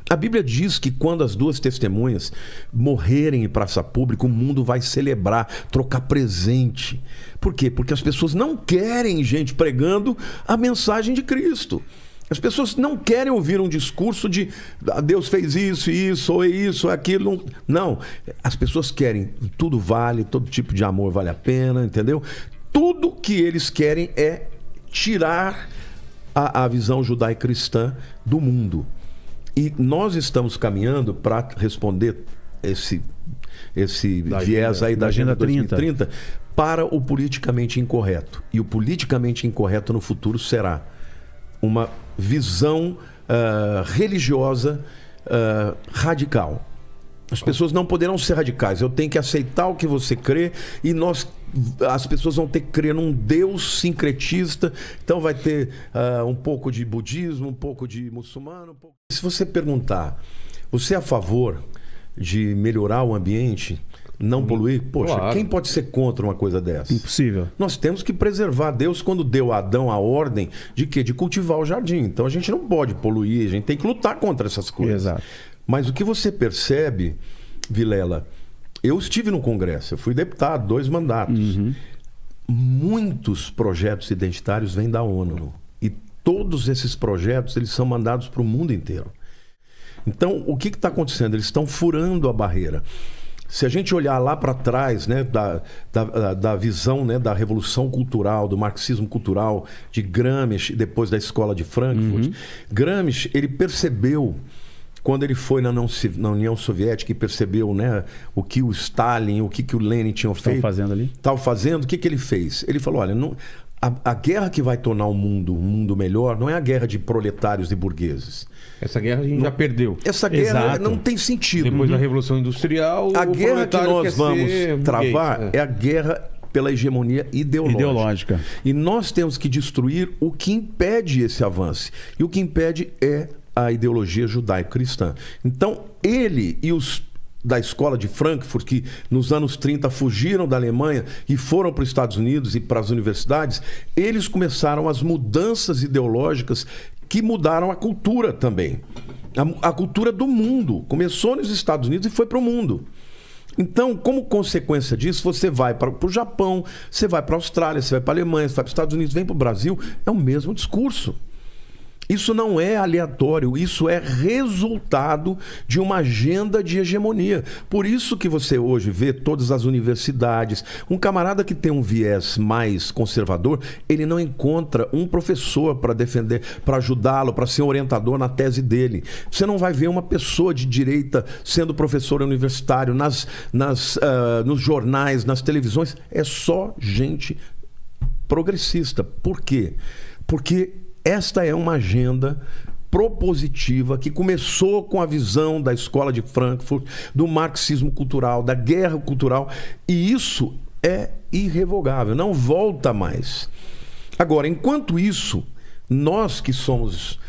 A Bíblia diz que quando as duas testemunhas morrerem em praça pública, o mundo vai celebrar, trocar presente. Por quê? Porque as pessoas não querem gente pregando a mensagem de Cristo. As pessoas não querem ouvir um discurso de Deus fez isso, ou aquilo. Não. As pessoas querem, tudo vale, todo tipo de amor vale a pena, entendeu? Tudo que eles querem é tirar a visão judaico-cristã do mundo. E nós estamos caminhando para responder esse viés aí da Agenda 2030 para o politicamente incorreto. E o politicamente incorreto no futuro será uma visão religiosa radical. As pessoas não poderão ser radicais. Eu tenho que aceitar o que você crê e as pessoas vão ter que crer num Deus sincretista. Então vai ter um pouco de budismo, um pouco de muçulmano. Se você perguntar, você é a favor de melhorar o ambiente, não poluir? Poxa, claro. Quem pode ser contra uma coisa dessa? Impossível. Nós temos que preservar. Deus, quando deu a Adão a ordem de quê? De cultivar o jardim. Então a gente não pode poluir, a gente tem que lutar contra essas coisas. Exato. Mas o que você percebe, Vilela, eu estive no Congresso, eu fui deputado, 2 mandatos. Muitos projetos identitários vêm da ONU. E todos esses projetos, eles são mandados para o mundo inteiro. Então, o que está acontecendo? Eles estão furando a barreira. Se a gente olhar lá para trás, né, da visão, né, da revolução cultural, do marxismo cultural, de Gramsci, depois da escola de Frankfurt, Gramsci, ele percebeu, quando ele foi na União Soviética e percebeu, né, o que o Stalin, o que o Lenin tinham feito. Estavam fazendo, o que ele fez? Ele falou, olha, a guerra que vai tornar o mundo melhor não é a guerra de proletários e burgueses. Essa guerra a gente já perdeu. Essa guerra não tem sentido. Depois da Revolução Industrial, a guerra que nós vamos travar é a guerra pela hegemonia ideológica. E nós temos que destruir o que impede esse avanço. E o que impede é a ideologia judaico-cristã. Então, ele e os da escola de Frankfurt, que nos anos 30 fugiram da Alemanha e foram para os Estados Unidos e para as universidades, eles começaram as mudanças ideológicas que mudaram a cultura também. A cultura do mundo. Começou nos Estados Unidos e foi para o mundo. Então, como consequência disso, você vai para o Japão, você vai para a Austrália, você vai para a Alemanha, você vai para os Estados Unidos, vem para o Brasil, é o mesmo discurso. Isso não é aleatório, isso é resultado de uma agenda de hegemonia. Por isso que você hoje vê todas as universidades. Um camarada que tem um viés mais conservador, ele não encontra um professor para defender, para ajudá-lo, para ser orientador na tese dele. Você não vai ver uma pessoa de direita sendo professor universitário nos jornais, nas televisões. É só gente progressista. Por quê? Porque esta é uma agenda propositiva que começou com a visão da escola de Frankfurt, do marxismo cultural, da guerra cultural, e isso é irrevogável, não volta mais. Agora, enquanto isso, nós que somos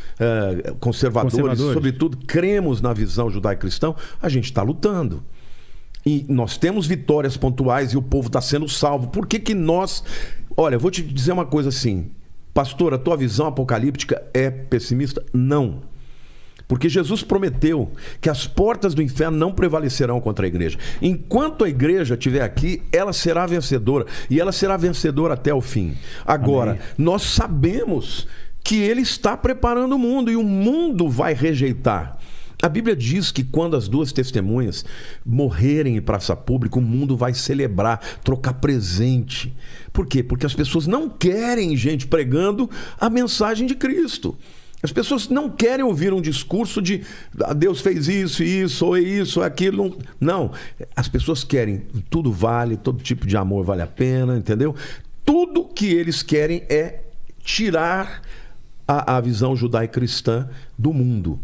conservadores, sobretudo cremos na visão judaico-cristã, a gente está lutando. E nós temos vitórias pontuais e o povo está sendo salvo. Por que nós... Olha, eu vou te dizer uma coisa assim... Pastor, a tua visão apocalíptica é pessimista? Não. Porque Jesus prometeu que as portas do inferno não prevalecerão contra a igreja. Enquanto a igreja estiver aqui, ela será vencedora. E ela será vencedora até o fim. Agora, amém, nós sabemos que ele está preparando o mundo e o mundo vai rejeitar. A Bíblia diz que quando as duas testemunhas morrerem em praça pública, o mundo vai celebrar, trocar presente. Por quê? Porque as pessoas não querem gente pregando a mensagem de Cristo. As pessoas não querem ouvir um discurso de Deus fez isso, ou aquilo. Não. As pessoas querem, tudo vale, todo tipo de amor vale a pena, entendeu? Tudo que eles querem é tirar a visão judaico-cristã do mundo.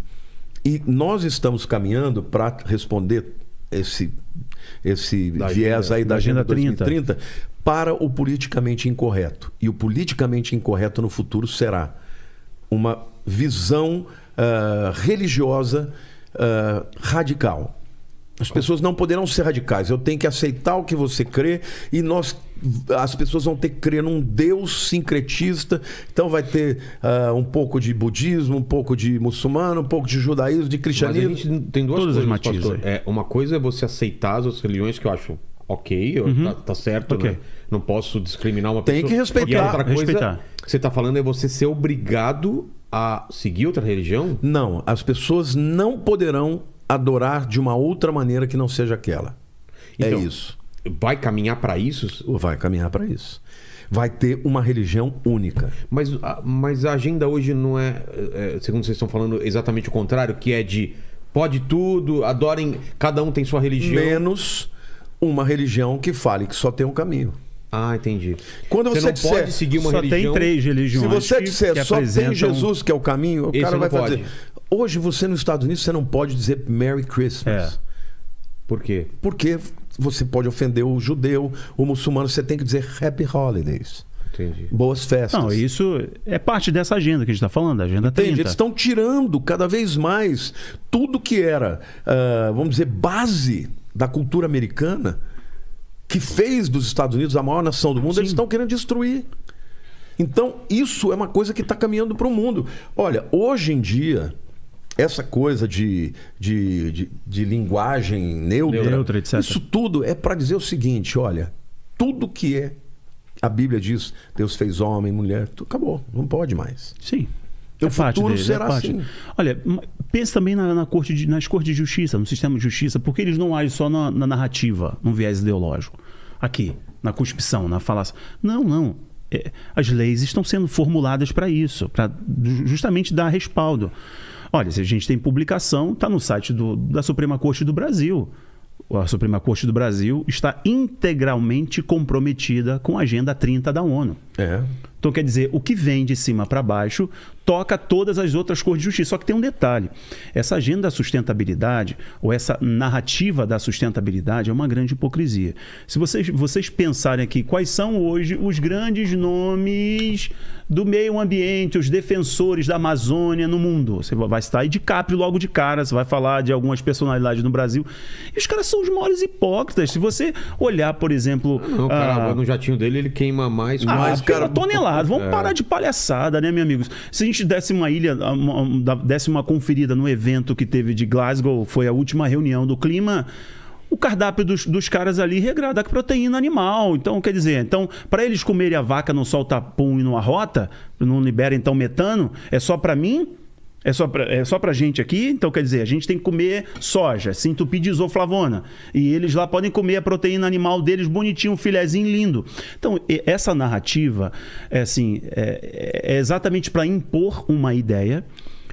E nós estamos caminhando para responder esse viés aí da Agenda 2030 para o politicamente incorreto. E o politicamente incorreto no futuro será uma visão religiosa radical. As pessoas não poderão ser radicais. Eu tenho que aceitar o que você crê e as pessoas vão ter que crer num Deus sincretista. Então vai ter um pouco de budismo, um pouco de muçulmano, um pouco de judaísmo, de cristianismo. Mas a gente tem duas Todas coisas, as matizes. uma coisa é você aceitar as outras religiões, que eu acho ok, tá certo, Ok. né? Não posso discriminar uma pessoa. Tem que respeitar. E a outra coisa Respeitar. que você tá falando é você ser obrigado a seguir outra religião? Não, as pessoas não poderão adorar de uma outra maneira que não seja aquela. Então, é isso. Vai caminhar para isso? Vai caminhar para isso. Vai ter uma religião única. Mas a agenda hoje não é, segundo vocês estão falando, exatamente o contrário, que é de pode tudo, adorem, cada um tem sua religião. Menos uma religião que fale que só tem um caminho. Ah, entendi. Quando você não disser, pode seguir uma Só religião. tem 3 religiões. se você que disser só tem apresentam- Jesus que é o caminho, o Esse cara não vai pode. fazer. Hoje você nos Estados Unidos você não pode dizer Merry Christmas. Por quê? Porque você pode ofender o judeu, o muçulmano, você tem que dizer Happy Holidays. Entendi. Boas festas. Não, isso é parte dessa agenda que a gente está falando, a Agenda 30. Entende? Eles estão tirando cada vez mais tudo que era, vamos dizer, base da cultura americana, que fez dos Estados Unidos a maior nação do mundo. Sim. Eles estão querendo destruir. Então, isso é uma coisa que está caminhando para o mundo. Olha, hoje em dia, essa coisa de linguagem neutra, etc. isso tudo é para dizer o seguinte, olha, tudo que é, a Bíblia diz, Deus fez homem, mulher, tudo acabou, não pode mais. Sim. O futuro será assim. Olha, pense também nas cortes de justiça, no sistema de justiça, porque eles não agem só na narrativa, num viés ideológico. Aqui, na cuspição, na falácia. Não. As leis estão sendo formuladas para isso, para justamente dar respaldo. Olha, se a gente tem publicação, está no site da Suprema Corte do Brasil. A Suprema Corte do Brasil está integralmente comprometida com a Agenda 30 da ONU. Então, quer dizer, o que vem de cima para baixo toca todas as outras cortes de justiça. Só que tem um detalhe. Essa agenda da sustentabilidade, ou essa narrativa da sustentabilidade, é uma grande hipocrisia. Se vocês pensarem aqui, quais são hoje os grandes nomes do meio ambiente, os defensores da Amazônia no mundo? Você vai estar aí de DiCaprio logo de cara, você vai falar de algumas personalidades no Brasil. E os caras são os maiores hipócritas. Se você olhar, por exemplo... Não, cara, no jatinho dele ele queima mais... cara, tonelada. Vamos parar de palhaçada, né, meus amigos? Se a gente desse desse uma conferida no evento que teve de Glasgow, foi a última reunião do clima, o cardápio dos caras ali regrada com proteína animal. Então, quer dizer, para eles comerem a vaca não solta pum e não arrota, não libera então metano, é só para mim? É só pra gente aqui? Então, quer dizer, a gente tem que comer soja, se entupir de isoflavona. E eles lá podem comer a proteína animal deles bonitinho, um filezinho lindo. Então, essa narrativa é exatamente para impor uma ideia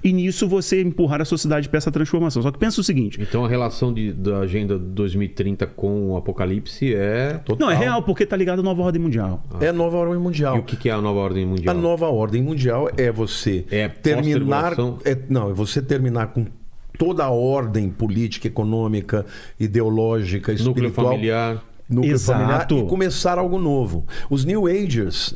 e nisso você empurrar a sociedade para essa transformação. Só que pensa o seguinte... Então a relação da Agenda 2030 com o Apocalipse é... Total. Não, é real, porque está ligado à nova ordem mundial. É a nova ordem mundial. E o que é a nova ordem mundial? A nova ordem mundial é você terminar... é você terminar com toda a ordem política, econômica, ideológica, espiritual... Núcleo familiar... familiar e começar algo novo. Os New Agers,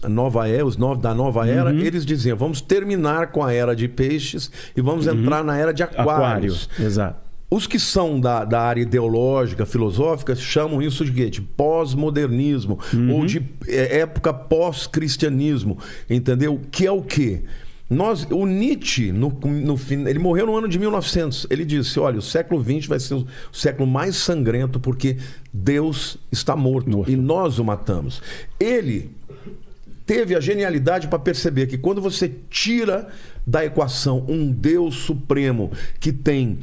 os da nova era, eles diziam, vamos terminar com a era de peixes e vamos entrar na era de aquários. Exato. Os que são da área ideológica, filosófica, chamam isso de quê? De pós-modernismo ou de época pós-cristianismo, entendeu? Que é o quê? O Nietzsche, ele morreu no ano de 1900. Ele disse, olha, o século XX vai ser o século mais sangrento porque Deus está morto e nós o matamos. Ele teve a genialidade para perceber que quando você tira da equação um Deus supremo que tem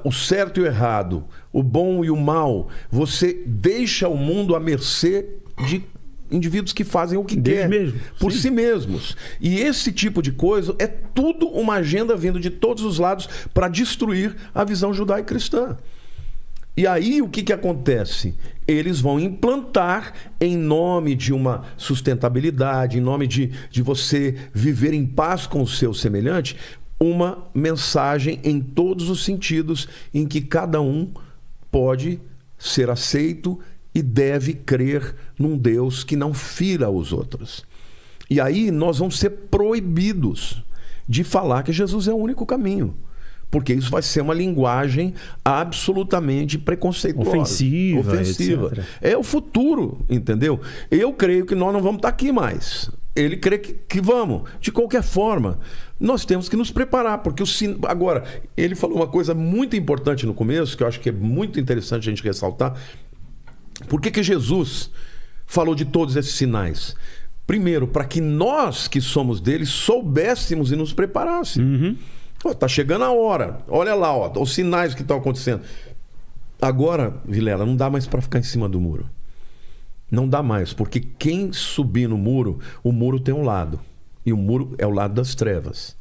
o certo e o errado, o bom e o mal, você deixa o mundo à mercê de indivíduos que fazem o que quer por si mesmos. E esse tipo de coisa é tudo uma agenda vindo de todos os lados para destruir a visão judaico-cristã. E aí o que acontece? Eles vão implantar, em nome de uma sustentabilidade, em nome de você viver em paz com o seu semelhante, uma mensagem em todos os sentidos em que cada um pode ser aceito e deve crer num Deus que não fira os outros. E aí nós vamos ser proibidos de falar que Jesus é o único caminho. Porque isso vai ser uma linguagem absolutamente preconceituosa. Ofensiva. Etc. É o futuro, entendeu? Eu creio que nós não vamos estar aqui mais. Ele crê que vamos. De qualquer forma, nós temos que nos preparar. Porque agora, ele falou uma coisa muito importante no começo, que eu acho que é muito interessante a gente ressaltar. Por que Jesus falou de todos esses sinais? Primeiro, para que nós que somos dele soubéssemos e nos preparássemos. Tá chegando a hora. Olha lá, os sinais que estão acontecendo. Agora, Vilela, não dá mais para ficar em cima do muro. Não dá mais, porque quem subir no muro, o muro tem um lado. E o muro é o lado das trevas.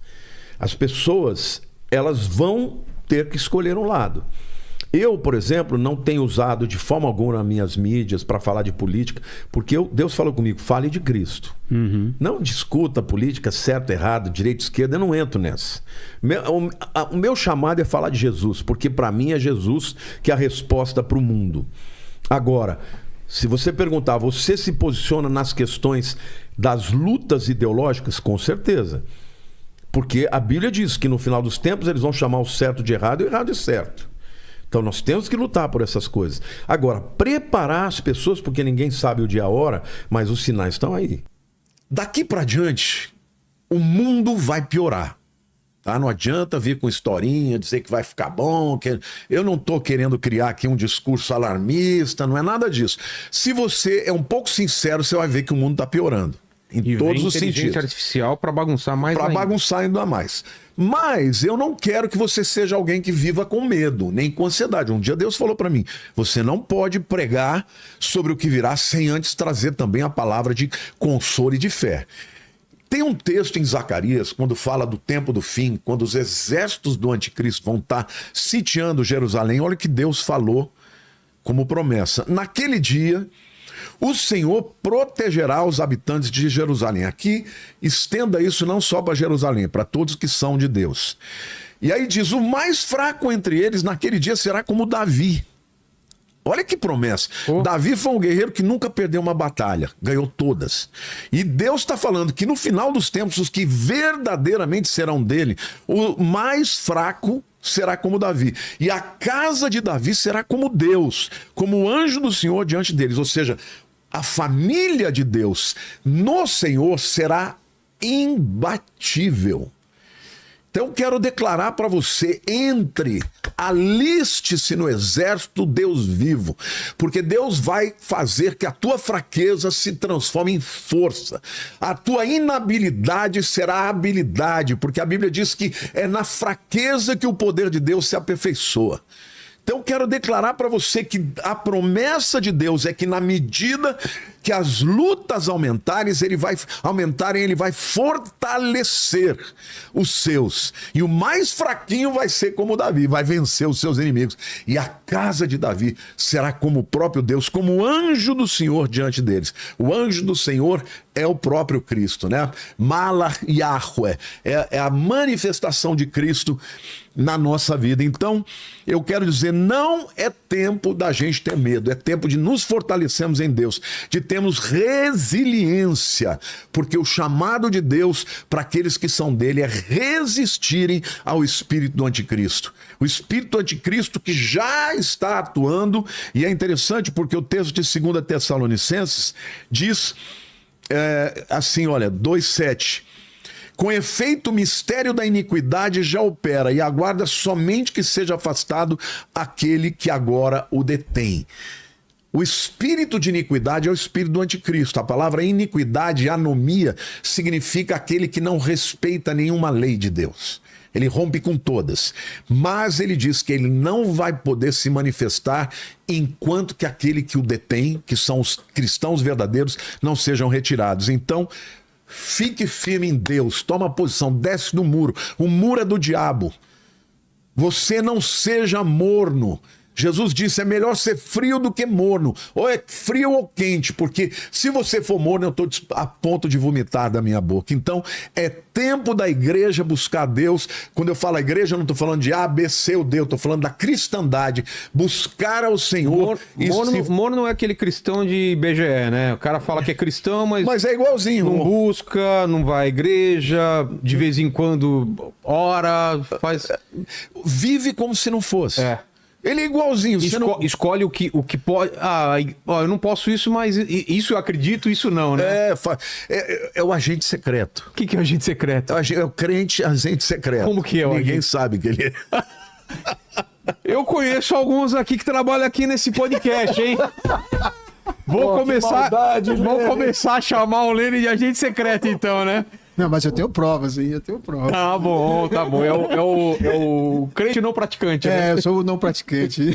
As pessoas, elas vão ter que escolher um lado. Eu, por exemplo, não tenho usado de forma alguma as minhas mídias para falar de política, porque Deus falou comigo, fale de Cristo. Não discuta política, certo, errado, direita, esquerda, eu não entro nessa. O meu chamado é falar de Jesus, porque para mim é Jesus que é a resposta para o mundo. Agora, se você perguntar, você se posiciona nas questões das lutas ideológicas? Com certeza. Porque a Bíblia diz que no final dos tempos eles vão chamar o certo de errado e o errado de certo. Então nós temos que lutar por essas coisas. Agora, preparar as pessoas, porque ninguém sabe o dia e a hora, mas os sinais estão aí. Daqui para diante, o mundo vai piorar. Tá? Não adianta vir com historinha, dizer que vai ficar bom. Eu não estou querendo criar aqui um discurso alarmista, não é nada disso. Se você é um pouco sincero, você vai ver que o mundo está piorando. Em todos os sentidos. Inteligência artificial para bagunçar mais ainda. Para bagunçar ainda mais. Mas eu não quero que você seja alguém que viva com medo, nem com ansiedade. Um dia Deus falou para mim, você não pode pregar sobre o que virá sem antes trazer também a palavra de consolo e de fé. Tem um texto em Zacarias, quando fala do tempo do fim, quando os exércitos do anticristo vão estar sitiando Jerusalém, olha o que Deus falou como promessa. Naquele dia, o Senhor protegerá os habitantes de Jerusalém. Aqui, estenda isso não só para Jerusalém, para todos que são de Deus. E aí diz, o mais fraco entre eles naquele dia será como Davi. Olha que promessa. Davi foi um guerreiro que nunca perdeu uma batalha, ganhou todas. E Deus está falando que no final dos tempos, os que verdadeiramente serão dele, o mais fraco será como Davi. E a casa de Davi será como Deus, como o anjo do Senhor diante deles. Ou seja, a família de Deus no Senhor será imbatível. Então eu quero declarar para você, aliste-se no exército do Deus vivo, porque Deus vai fazer que a tua fraqueza se transforme em força, a tua inabilidade será habilidade, porque a Bíblia diz que é na fraqueza que o poder de Deus se aperfeiçoa. Então eu quero declarar para você que a promessa de Deus é que na medida que as lutas aumentarem, ele vai fortalecer os seus. E o mais fraquinho vai ser como Davi, vai vencer os seus inimigos. E a casa de Davi será como o próprio Deus, como o anjo do Senhor diante deles. O anjo do Senhor é o próprio Cristo, né? Malach Yahweh, é a manifestação de Cristo na nossa vida. Então, eu quero dizer, não é tempo da gente ter medo, é tempo de nos fortalecermos em Deus, de termos resiliência, porque o chamado de Deus para aqueles que são dele é resistirem ao espírito do anticristo. O espírito do anticristo que já está atuando, e é interessante porque o texto de 2 Tessalonicenses diz assim, olha, 2:7. Com efeito, o mistério da iniquidade já opera e aguarda somente que seja afastado aquele que agora o detém. O espírito de iniquidade é o espírito do anticristo. A palavra iniquidade, anomia, significa aquele que não respeita nenhuma lei de Deus. Ele rompe com todas. Mas ele diz que ele não vai poder se manifestar enquanto que aquele que o detém, que são os cristãos verdadeiros, não sejam retirados. Então, fique firme em Deus, toma posição, desce do muro. O muro é do diabo. Você não seja morno. Jesus disse, é melhor ser frio do que morno. Ou é frio ou quente, porque se você for morno, eu estou a ponto de vomitar da minha boca. Então, é tempo da igreja buscar Deus. Quando eu falo igreja, eu não estou falando de A, B, C ou D, eu estou falando da cristandade. Buscar ao Senhor. Morno é aquele cristão de IBGE, né? O cara fala que é cristão, mas é igualzinho. Não busca, não vai à igreja, de vez em quando ora, faz... Vive como se não fosse. Ele é igualzinho. Escolhe o que pode... eu não posso isso, mas isso eu acredito, isso não, né? É o agente secreto. O que é o agente secreto? É o crente agente secreto. Como que é o Ninguém sabe que ele é. Eu conheço alguns aqui que trabalham aqui nesse podcast, hein? Vou começar a chamar o Lênin de agente secreto, então, né? Não, mas eu tenho provas, hein? Eu tenho provas. Tá bom. É o crente não praticante, né? Eu sou o não praticante.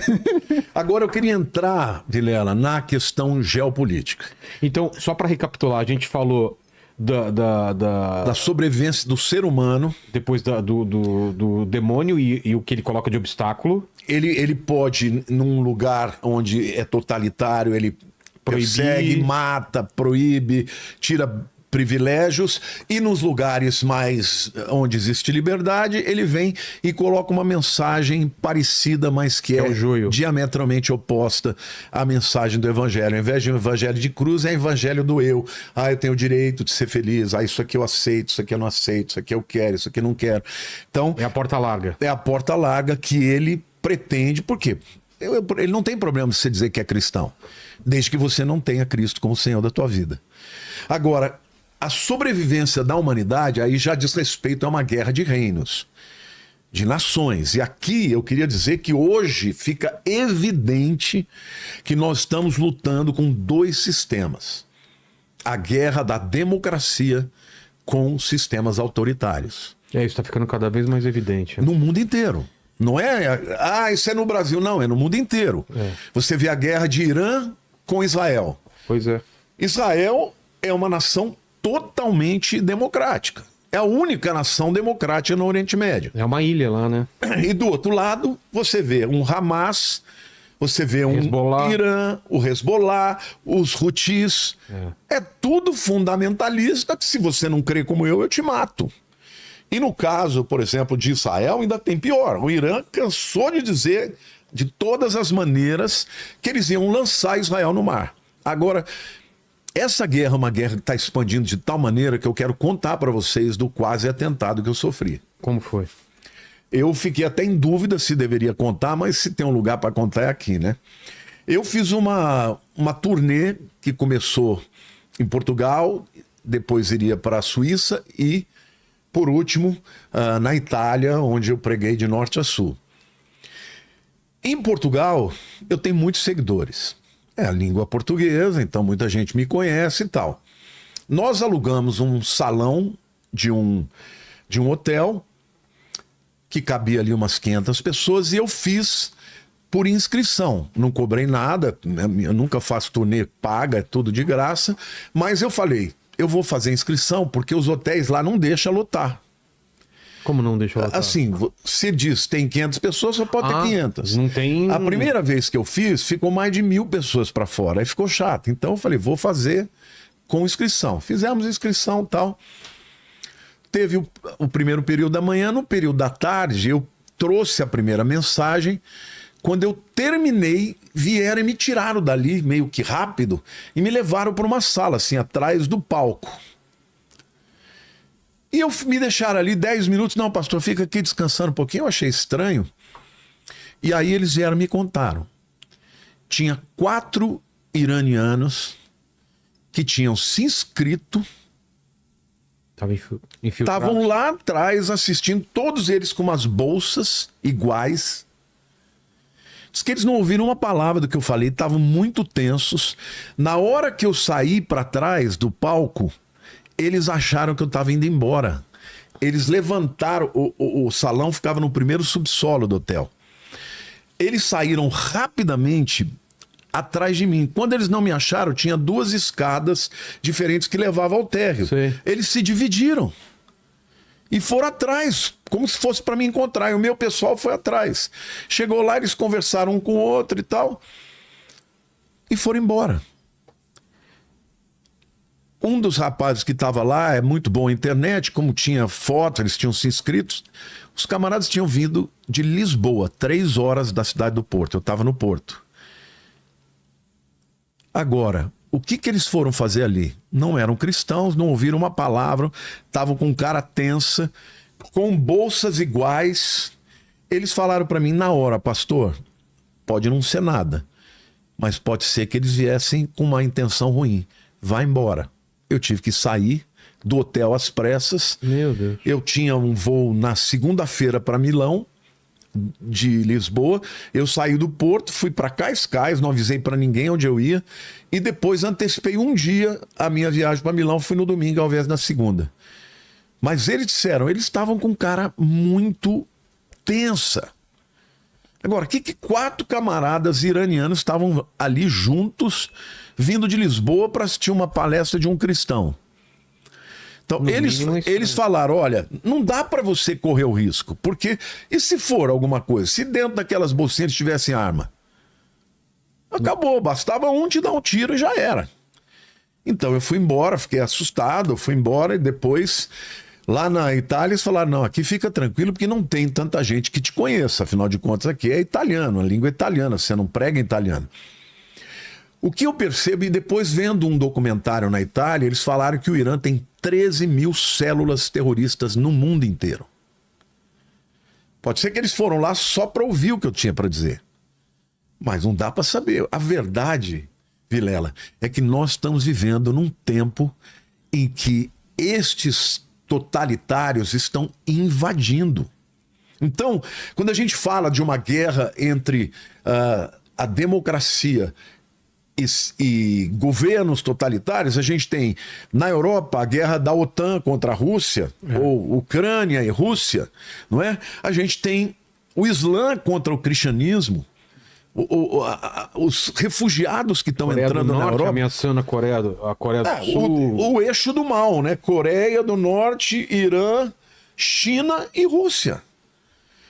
Agora eu queria entrar, Vilela, na questão geopolítica. Então, só para recapitular, a gente falou da sobrevivência do ser humano. Depois do demônio e o que ele coloca de obstáculo. Ele pode, num lugar onde é totalitário, ele persegue, mata, proíbe, tira privilégios, e nos lugares mais onde existe liberdade, ele vem e coloca uma mensagem parecida, mas que é diametralmente oposta à mensagem do evangelho. Ao invés de um evangelho de cruz, é evangelho do eu. Eu tenho o direito de ser feliz. Isso aqui eu aceito, isso aqui eu não aceito, isso aqui eu quero, isso aqui eu não quero. Então, é a porta larga. É a porta larga que ele pretende. Por quê? Ele não tem problema de você dizer que é cristão, desde que você não tenha Cristo como Senhor da tua vida. Agora, a sobrevivência da humanidade aí já diz respeito a uma guerra de reinos, de nações. E aqui eu queria dizer que hoje fica evidente que nós estamos lutando com dois sistemas. A guerra da democracia com sistemas autoritários. Isso está ficando cada vez mais evidente. No mundo inteiro. Não é, isso é no Brasil, não, é no mundo inteiro. Você vê a guerra de Irã com Israel. Pois é. Israel é uma nação totalmente democrática. É a única nação democrática no Oriente Médio. É uma ilha lá, né? E do outro lado, você vê um Hamas, você vê um Irã, o Hezbollah, os Houthis. É tudo fundamentalista que, se você não crê como eu te mato. E no caso, por exemplo, de Israel, ainda tem pior. O Irã cansou de dizer, de todas as maneiras, que eles iam lançar Israel no mar. Agora, essa guerra é uma guerra que está expandindo de tal maneira que eu quero contar para vocês do quase atentado que eu sofri. Como foi? Eu fiquei até em dúvida se deveria contar, mas se tem um lugar para contar é aqui, né? Eu fiz uma turnê que começou em Portugal, depois iria para a Suíça e, por último, na Itália, onde eu preguei de norte a sul. Em Portugal, eu tenho muitos seguidores. É a língua portuguesa, então muita gente me conhece e tal. Nós alugamos um salão de um hotel que cabia ali umas 500 pessoas e eu fiz por inscrição. Não cobrei nada, eu nunca faço turnê paga, é tudo de graça, mas eu falei, eu vou fazer inscrição porque os hotéis lá não deixam lotar. Como não deixou lotar? Assim, se diz tem 500 pessoas, só pode ter 500. Não tem... A primeira vez que eu fiz, ficou mais de 1000 pessoas para fora. Aí ficou chato. Então eu falei, vou fazer com inscrição. Fizemos inscrição e tal. Teve o primeiro período da manhã. No período da tarde, eu trouxe a primeira mensagem. Quando eu terminei, vieram e me tiraram dali, meio que rápido, e me levaram para uma sala, assim, atrás do palco. E me deixaram ali 10 minutos. Não, pastor, fica aqui descansando um pouquinho. Eu achei estranho. E aí eles vieram e me contaram. Tinha 4 iranianos que tinham se inscrito. Estavam lá atrás assistindo, todos eles com umas bolsas iguais. Diz que eles não ouviram uma palavra do que eu falei, estavam muito tensos. Na hora que eu saí para trás do palco, eles acharam que eu estava indo embora. Eles levantaram, o salão ficava no primeiro subsolo do hotel. Eles saíram rapidamente atrás de mim. Quando eles não me acharam, tinha 2 escadas diferentes que levavam ao térreo. Sim. Eles se dividiram. E foram atrás, como se fosse para me encontrar. E o meu pessoal foi atrás. Chegou lá, eles conversaram um com o outro e tal. E foram embora. Um dos rapazes que estava lá, é muito bom a internet, como tinha foto, eles tinham se inscritos. Os camaradas tinham vindo de Lisboa, 3 horas da cidade do Porto. Eu estava no Porto. Agora, o que eles foram fazer ali? Não eram cristãos, não ouviram uma palavra, estavam com cara tensa, com bolsas iguais. Eles falaram para mim na hora, pastor, pode não ser nada, mas pode ser que eles viessem com uma intenção ruim. Vai embora. Eu tive que sair do hotel às pressas. Meu Deus. Eu tinha um voo na segunda-feira para Milão, de Lisboa. Eu saí do Porto, fui para Cascais, não avisei para ninguém onde eu ia. E depois antecipei um dia a minha viagem para Milão. Fui no domingo ao invés da segunda. Mas eles disseram, eles estavam com cara muito tensa. Agora, que 4 camaradas iranianos estavam ali juntos, vindo de Lisboa para assistir uma palestra de um cristão? Então, eles falaram, olha, não dá para você correr o risco, porque e se for alguma coisa? Se dentro daquelas bolsinhas tivessem arma? Acabou, bastava um te dar um tiro e já era. Então eu fui embora, fiquei assustado, fui embora e depois... Lá na Itália eles falaram, não, aqui fica tranquilo porque não tem tanta gente que te conheça. Afinal de contas aqui é italiano, a língua é italiana, você não prega em italiano. O que eu percebo, e depois vendo um documentário na Itália, eles falaram que o Irã tem 13 mil células terroristas no mundo inteiro. Pode ser que eles foram lá só para ouvir o que eu tinha para dizer. Mas não dá para saber. A verdade, Vilela, é que nós estamos vivendo num tempo em que estes totalitários estão invadindo. Então, quando a gente fala de uma guerra entre a democracia e governos totalitários, a gente tem na Europa a guerra da OTAN contra a Rússia, ou Ucrânia e Rússia, não é? A gente tem o Islã contra o cristianismo. Os refugiados que estão entrando na Europa ameaçando a Coreia do Sul. O eixo do mal, né? Coreia do Norte, Irã, China e Rússia.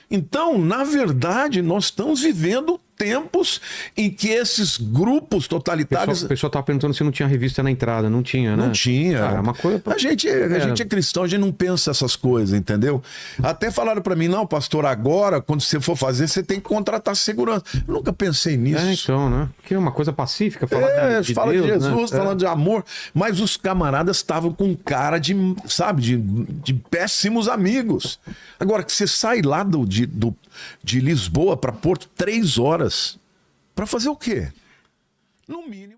Então, na verdade, nós estamos vivendo tempos em que esses grupos totalitários... O pessoal estava perguntando se não tinha revista na entrada. Não tinha, né? Não tinha. Cara, uma coisa... A gente é cristão, a gente não pensa essas coisas, entendeu? Até falaram para mim, não, pastor, agora, quando você for fazer, você tem que contratar segurança. Eu nunca pensei nisso. Então, né? Porque é uma coisa pacífica, falar de fala Deus, de Jesus, né? falando de amor, mas os camaradas estavam com cara de, sabe, de péssimos amigos. Agora, que você sai lá de Lisboa para Porto 3 horas, para fazer o quê? No mínimo...